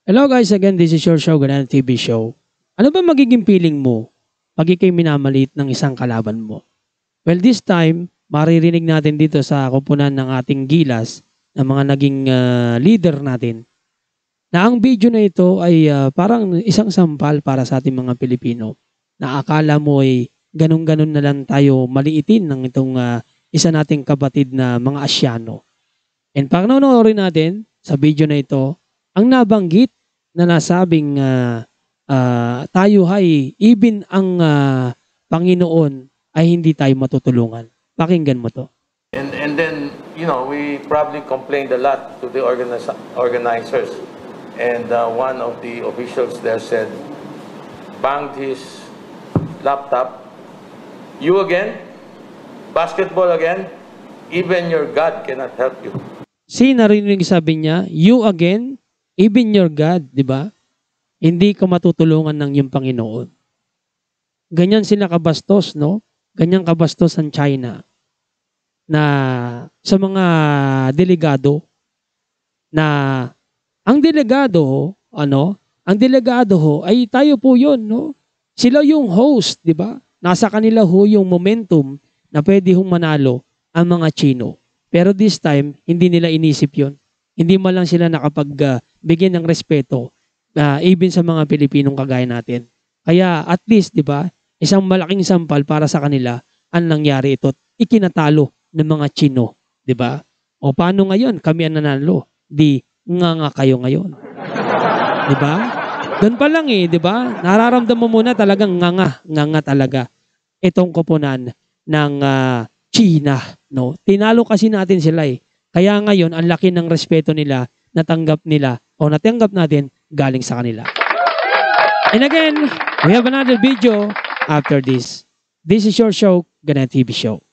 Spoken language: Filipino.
Hello guys, again, this is your show, Ganang TV Show. Ano ba magiging feeling mo pag ikay minamalit ng isang kalaban mo? Well, this time, maririnig natin dito sa kupunan ng ating gilas ng mga naging leader natin na ang video na ito ay parang isang sampal para sa ating mga Pilipino na akala mo ay ganun-ganun na lang tayo maliitin ng itong isa nating kapatid na mga Asyano. And pag nanoorin natin sa video na ito, ang nabanggit na nasabing tayo ay even ang Panginoon ay hindi tayo matutulungan. Pakinggan mo to. And then, we probably complained a lot to the organizers. And one of the officials there said, banged his laptop, "You again? Basketball again? Even your God cannot help you." Narinig sabi niya, "You again? Even your God," di ba? Hindi ka matutulungan ng iyong Panginoon. Ganyan sila kabastos, no? Ganyan kabastos ang China na sa mga delegado na ang delegado, ang delegado ay tayo po 'yon, no? Sila yung host, di ba? Nasa kanila yung momentum na pwede manalo ang mga Chino. Pero this time, hindi nila inisip 'yon. Hindi man lang sila nakapagbigyan ng respeto even sa mga Pilipinong kagaya natin. Kaya at least, di ba, isang malaking sampal para sa kanila ang nangyari ito. Ikinatalo ng mga Chino, di ba? O paano ngayon? Kami ang nanalo. Di nga kayo ngayon. Di ba? Doon pa lang di ba? Nararamdaman mo muna talagang nga talaga itong koponan ng China, no? Tinalo kasi natin sila Kaya ngayon, ang laki ng respeto nila, natanggap natin galing sa kanila. And again, we have another video after this. This is your show, Ganang TV Show.